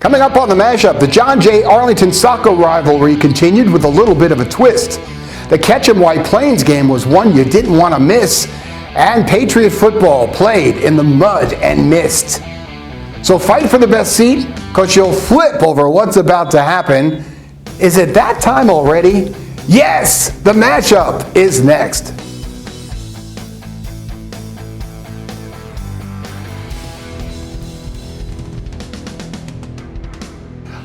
Coming up on the mashup, the John Jay Arlington soccer rivalry continued with a little bit of a twist. The Ketchum White Plains game was one you didn't want to miss, and Patriot football played in the mud and mist. So fight for the best seat, because you'll flip over what's about to happen. Is it that time already? Yes, the mashup is next.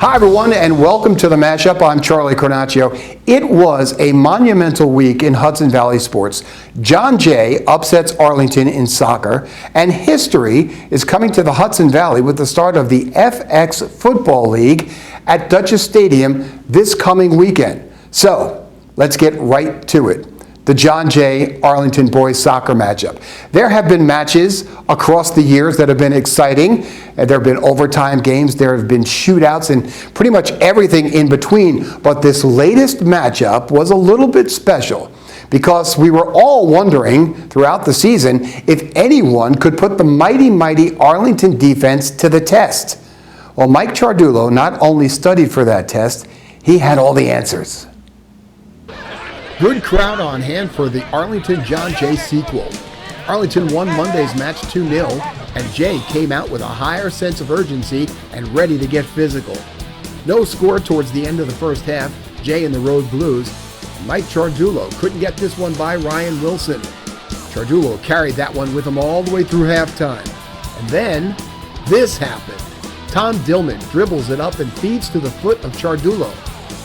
Hi everyone, and welcome to the Mashup. I'm Charlie Carnaccio. It was a monumental week in Hudson Valley sports. John Jay upsets Arlington in soccer, and history is coming to the Hudson Valley with the start of the FX Football League at Dutchess Stadium this coming weekend. So, let's get right to it. The John Jay Arlington boys soccer matchup. There have been matches across the years that have been exciting. There have been overtime games, there have been shootouts, and pretty much everything in between. But this latest matchup was a little bit special because we were all wondering throughout the season if anyone could put the mighty Arlington defense to the test. Well, Mike Ciardulo not only studied for that test, he had all the answers. Good crowd on hand for the Arlington John Jay sequel. Arlington won Monday's match 2-0, and Jay came out with a higher sense of urgency and ready to get physical. No score towards the end of the first half, Jay and the Road Blues. Mike Ciardulo couldn't get this one by Ryan Wilson. Ciardulo carried that one with him all the way through halftime. And then, this happened. Tom Dillman dribbles it up and feeds to the foot of Ciardulo,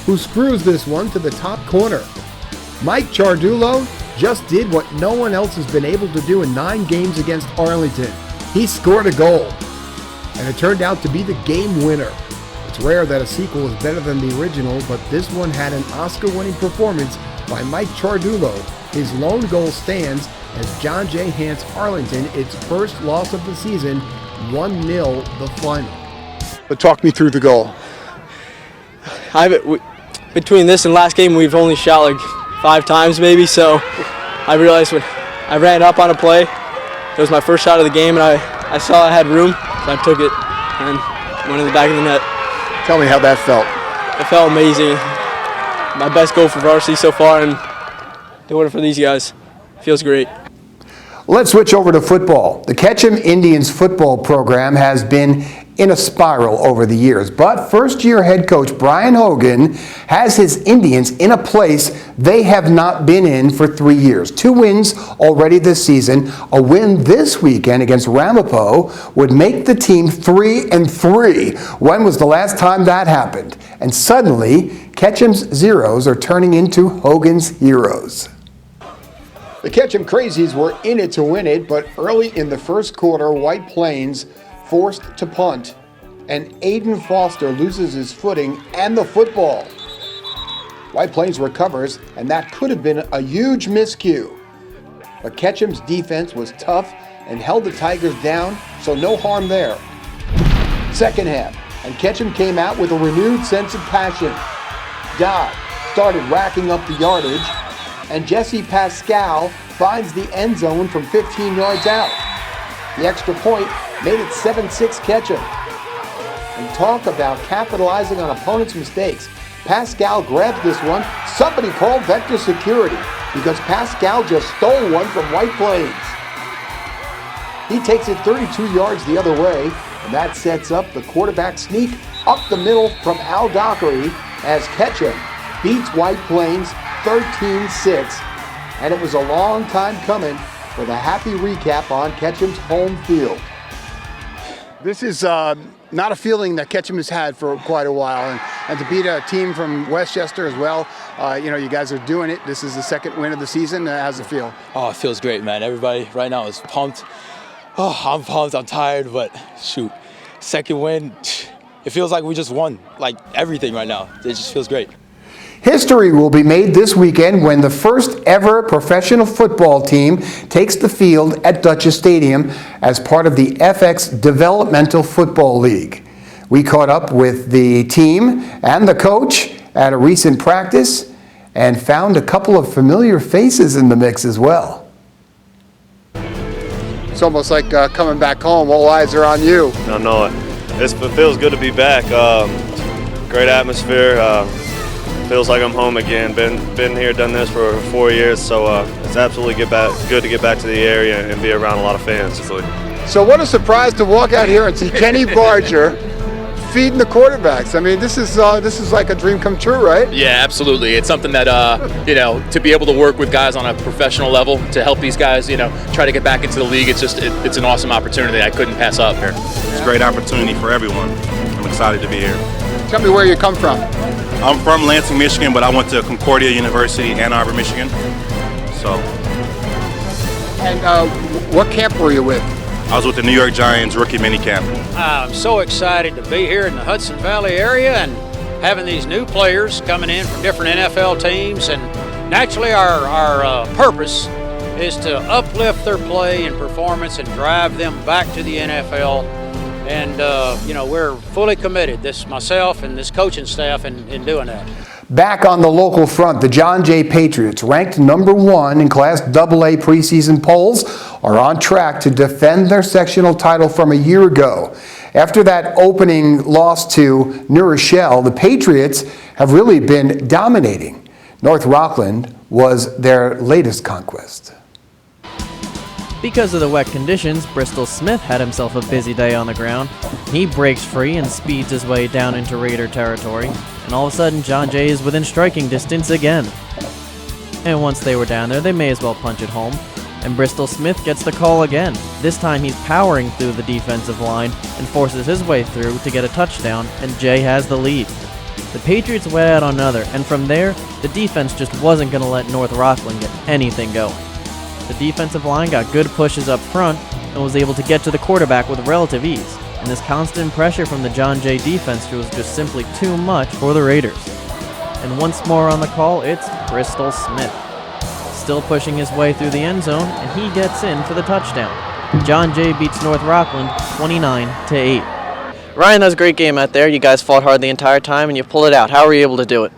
who screws this one to the top corner. Mike Ciardulo just did what no one else has been able to do in 9 games against Arlington. He scored a goal, and it turned out to be the game winner. It's rare that a sequel is better than the original, but this one had an Oscar-winning performance by Mike Ciardulo. His lone goal stands as John Jay hands Arlington its first loss of the season, 1-0 the final. But talk me through the goal. Between this and last game, we've only shot like 5 times maybe, so I realized when I ran up on a play, it was my first shot of the game, and I saw I had room, so I took it and went in the back of the net. Tell me how that felt. It felt amazing. My best goal for varsity so far, and doing it for these guys. Feels great. Let's switch over to football. The Ketchum Indians football program has been in a spiral over the years, but first-year head coach Brian Hogan has his Indians in a place they have not been in for 3 years. 2 wins already this season. A win this weekend against Ramapo would make the team 3-3. When was the last time that happened? And suddenly, Ketchum's zeros are turning into Hogan's heroes. The Ketchum Crazies were in it to win it, but early in the first quarter, White Plains forced to punt, and Aiden Foster loses his footing and the football. White Plains recovers, and that could have been a huge miscue. But Ketchum's defense was tough and held the Tigers down, so no harm there. Second half, and Ketchum came out with a renewed sense of passion. Dodd started racking up the yardage, and Jesse Pascal finds the end zone from 15 yards out. The extra point made it 7-6 Ketchum. And talk about capitalizing on opponents' mistakes. Pascal grabs this one. Somebody called Vector Security because Pascal just stole one from White Plains. He takes it 32 yards the other way, and that sets up the quarterback sneak up the middle from Al Dockery as Ketchum beats White Plains 13-6. And it was a long time coming for the happy recap on Ketchum's home field. This is not a feeling that Ketchum has had for quite a while, and to beat a team from Westchester as well, you guys are doing it. This is the second win of the season. How's it feel? Oh, it feels great, man. Everybody right now is pumped. Oh, I'm pumped. I'm tired, but shoot, second win. It feels like we just won, like everything right now. It just feels great. History will be made this weekend when the first ever professional football team takes the field at Dutchess Stadium as part of the FX Developmental Football League. We caught up with the team and the coach at a recent practice and found a couple of familiar faces in the mix as well. It's almost like coming back home. All eyes are on you. I know it. It feels good to be back. Great atmosphere. Feels like I'm home again. Been here, done this for 4 years, so it's absolutely good to get back to the area and be around a lot of fans. So what a surprise to walk out here and see Kenny Barger feeding the quarterbacks. I mean, this is like a dream come true, right? Yeah, absolutely. It's something that to be able to work with guys on a professional level to help these guys, try to get back into the league. It's an awesome opportunity I couldn't pass up here. It's a great opportunity for everyone. I'm excited to be here. Tell me where you come from. I'm from Lansing, Michigan, but I went to Concordia University, Ann Arbor, Michigan. And what camp were you with? I was with the New York Giants rookie minicamp. I'm so excited to be here in the Hudson Valley area and having these new players coming in from different NFL teams. And naturally, our purpose is to uplift their play and performance and drive them back to the NFL. And, we're fully committed, myself and this coaching staff, in doing that. Back on the local front, the John Jay Patriots, ranked #1 in Class AA preseason polls, are on track to defend their sectional title from a year ago. After that opening loss to New Rochelle, the Patriots have really been dominating. North Rockland was their latest conquest. Because of the wet conditions, Bristol Smith had himself a busy day on the ground. He breaks free and speeds his way down into Raider territory, and all of a sudden John Jay is within striking distance again. And once they were down there, they may as well punch it home, and Bristol Smith gets the call again. This time he's powering through the defensive line and forces his way through to get a touchdown, and Jay has the lead. The Patriots went out on another, and from there, the defense just wasn't going to let North Rockland get anything going. The defensive line got good pushes up front and was able to get to the quarterback with relative ease, and this constant pressure from the John Jay defense was just simply too much for the Raiders. And once more on the call, it's Bristol Smith, still pushing his way through the end zone, and he gets in for the touchdown. John Jay beats North Rockland 29-8. Ryan, that was a great game out there. You guys fought hard the entire time, and you pulled it out. How were you able to do it?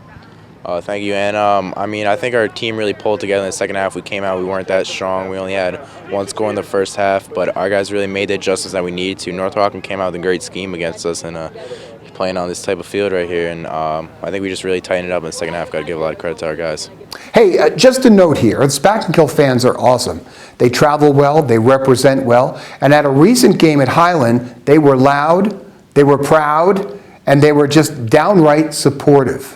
Thank you, and I think our team really pulled together in the second half. We came out, we weren't that strong. We only had one score in the first half, but our guys really made the adjustments that we needed to. North Rockland came out with a great scheme against us and playing on this type of field right here, and I think we just really tightened it up in the second half. Got to give a lot of credit to our guys. Hey, just a note here, the Spackenkill fans are awesome. They travel well, they represent well, and at a recent game at Highland, they were loud, they were proud, and they were just downright supportive.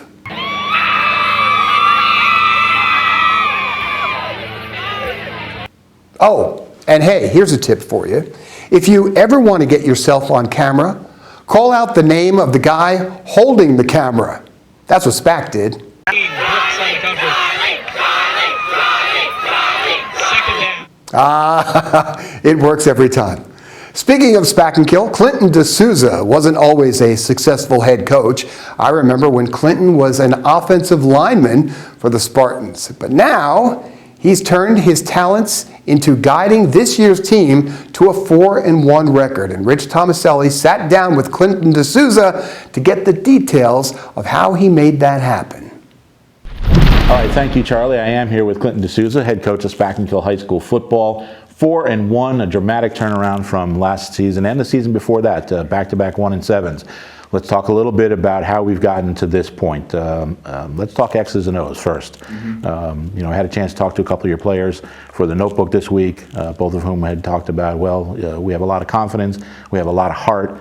Oh, and hey, here's a tip for you. If you ever want to get yourself on camera, call out the name of the guy holding the camera. That's what Spack did. It works every time. Speaking of Spackenkill, Clinton D'Souza wasn't always a successful head coach. I remember when Clinton was an offensive lineman for the Spartans. But now, he's turned his talents into guiding this year's team to a 4-1 record. And Rich Tomaselli sat down with Clinton D'Souza to get the details of how he made that happen. All right, thank you, Charlie. I am here with Clinton D'Souza, head coach of Spackenkill High School football. 4-1, a dramatic turnaround from last season and the season before that, back-to-back 1-7s. Let's talk a little bit about how we've gotten to this point. Let's talk X's and O's first. I had a chance to talk to a couple of your players for the notebook this week, both of whom had talked about, we have a lot of confidence, we have a lot of heart,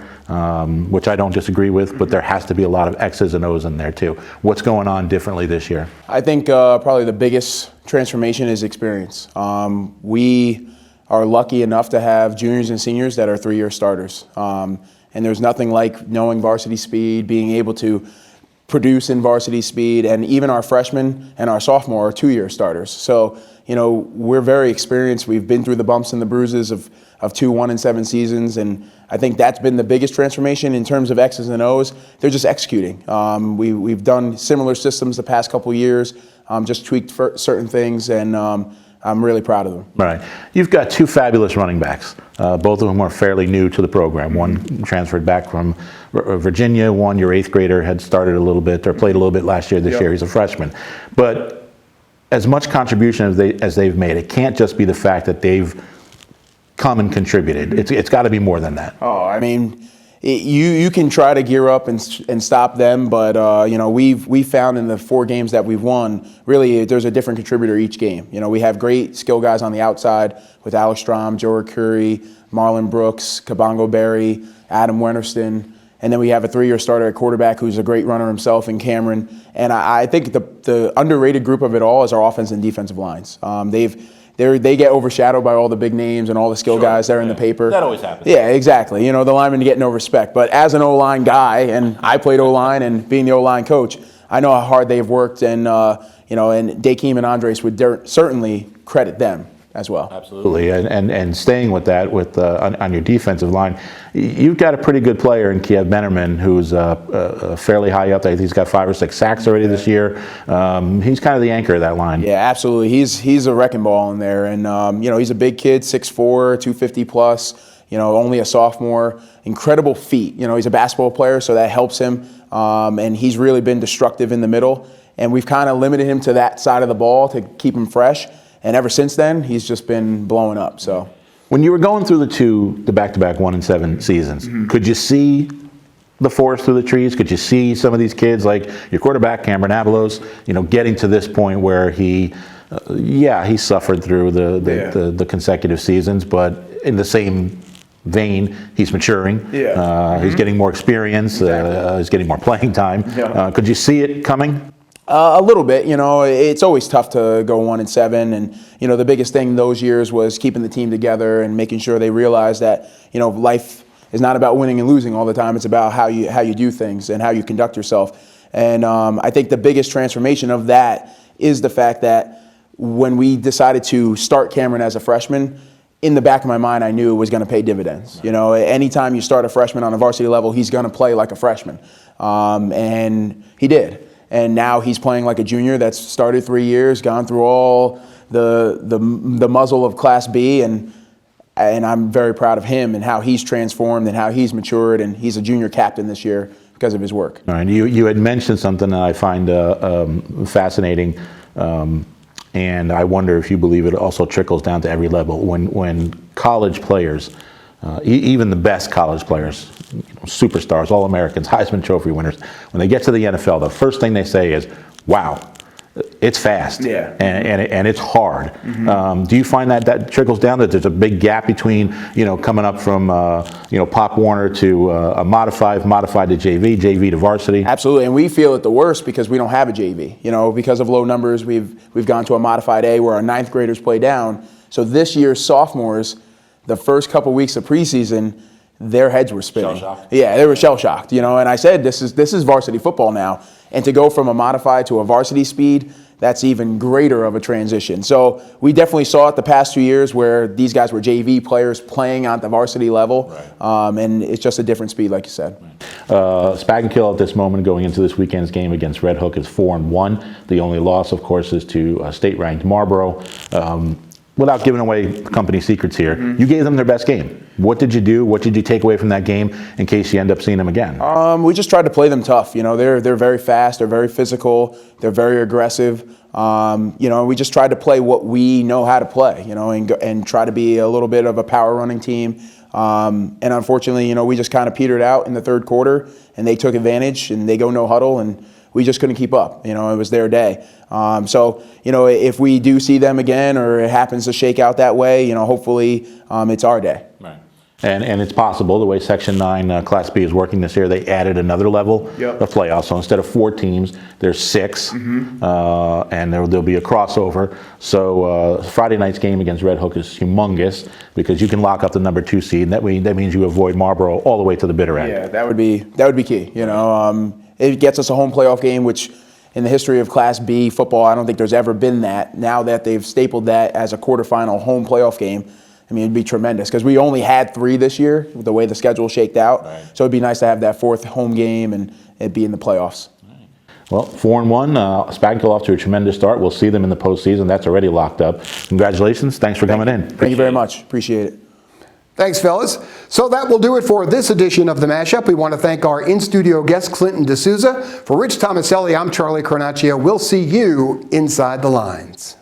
which I don't disagree with, but there has to be a lot of X's and O's in there too. What's going on differently this year? I think probably the biggest transformation is experience. We are lucky enough to have juniors and seniors that are 3-year starters. And there's nothing like knowing varsity speed, being able to produce in varsity speed, and even our freshmen and our sophomore are 2-year starters. So, we're very experienced. We've been through the bumps and the bruises of 2 1-7 seasons, and I think that's been the biggest transformation in terms of X's and O's. They're just executing. We've done similar systems the past couple years, just tweaked for certain things, and I'm really proud of them. Right. You've got 2 fabulous running backs. Both of them are fairly new to the program. One transferred back from Virginia. One, your 8th grader, had started a little bit or played a little bit last year. This year he's a freshman. But as much contribution as they've made, it can't just be the fact that they've come and contributed. It's got to be more than that. Oh, I mean, you can try to gear up and stop them, but you know, we've found in the 4 games that we've won, really there's a different contributor each game. You know, we have great skill guys on the outside with Alex Strom, Joe Curry, Marlon Brooks, Kabongo Berry, Adam Wennerston, and then we have a 3-year starter at quarterback who's a great runner himself in Cameron. And I think the underrated group of it all is our offense and defensive lines. They get overshadowed by all the big names and all the skill guys that are in the paper. That always happens. Yeah, exactly. You know, the linemen get no respect. But as an O-line guy, and I played O-line and being the O-line coach, I know how hard they've worked, and you know, and Dakeem and Andres would certainly credit them as well. Absolutely, and staying with that, on your defensive line, you've got a pretty good player in Kiev Bennerman, who's fairly high up there. He's got 5 or 6 sacks already this year. He's kind of the anchor of that line. Yeah, absolutely. He's a wrecking ball in there, and you know, he's a big kid, 6'4", 250 plus. You know, only a sophomore. Incredible feet. You know, he's a basketball player, so that helps him. And he's really been destructive in the middle. And we've kind of limited him to that side of the ball to keep him fresh. And ever since then, he's just been blowing up. So, when you were going through the back-to-back 1-7 seasons, could you see the forest through the trees? Could you see some of these kids, like your quarterback Cameron Avalos, you know, getting to this point where he suffered through the consecutive seasons, but in the same vein, he's maturing. He's getting more experience. He's getting more playing time. Could you see it coming? A little bit. You know, it's always tough to go 1-7, and you know, the biggest thing those years was keeping the team together and making sure they realize that, you know, life is not about winning and losing all the time. It's about how you do things and how you conduct yourself. And I think the biggest transformation of that is the fact that when we decided to start Cameron as a freshman, in the back of my mind, I knew it was going to pay dividends. You know, anytime you start a freshman on a varsity level, he's going to play like a freshman, and he did. And now he's playing like a junior that's started 3 years, gone through all the muzzle of Class B, and I'm very proud of him and how he's transformed and how he's matured, and he's a junior captain this year because of his work. All right, you had mentioned something that I find fascinating, and I wonder if you believe it also trickles down to every level. When college players, even the best college players, you know, superstars, All-Americans, Heisman Trophy winners, when they get to the NFL, the first thing they say is, wow, it's fast, and it's hard. Do you find that trickles down, that there's a big gap between, you know, coming up from you know, Pop Warner to a modified to JV to varsity? Absolutely, and we feel it the worst because we don't have a JV. You know, because of low numbers, we've gone to a modified A where our 9th graders play down. So this year's sophomores, the first couple weeks of preseason, their heads were spinning. Shell-shocked. Yeah, they were shell-shocked, you know, and I said, this is varsity football now. And to go from a modified to a varsity speed, that's even greater of a transition. So we definitely saw it the past 2 years where these guys were JV players playing at the varsity level, and it's just a different speed, like you said. Spakenkill at this moment, going into this weekend's game against Red Hook, is 4-1. The only loss, of course, is to state-ranked Marlboro. Without giving away company secrets here, you gave them their best game. What did you do? What did you take away from that game in case you end up seeing them again? We just tried to play them tough. You know, they're very fast. They're very physical. They're very aggressive. You know, we just tried to play what we know how to play. You know, and try to be a little bit of a power running team. And unfortunately, you know, we just kind of petered out in the 3rd quarter, and they took advantage, and they go no huddle, and we just couldn't keep up. You know, it was their day. So, you know, if we do see them again, or it happens to shake out that way, you know, hopefully it's our day. Right. And it's possible, the way Section 9 Class B is working this year, they added another level of playoffs. So instead of 4 teams, there's 6, and there'll be a crossover. So Friday night's game against Red Hook is humongous because you can lock up the number 2 seed, and that means you avoid Marlboro all the way to the bitter end. Yeah, that would be key. You know, it gets us a home playoff game, which in the history of Class B football, I don't think there's ever been that. Now that they've stapled that as a quarterfinal home playoff game, I mean, it'd be tremendous because we only had 3 this year, the way the schedule shaked out. So it'd be nice to have that 4th home game and it'd be in the playoffs. Well, 4-1, Spakenkill off to a tremendous start. We'll see them in the postseason. That's already locked up. Congratulations. Thanks for coming in. Thank you very much. Appreciate it. Thanks, fellas. So that will do it for this edition of The Mashup. We want to thank our in-studio guest, Clinton D'Souza. For Rich Tomaselli, I'm Charlie Carnaccio. We'll see you inside the lines.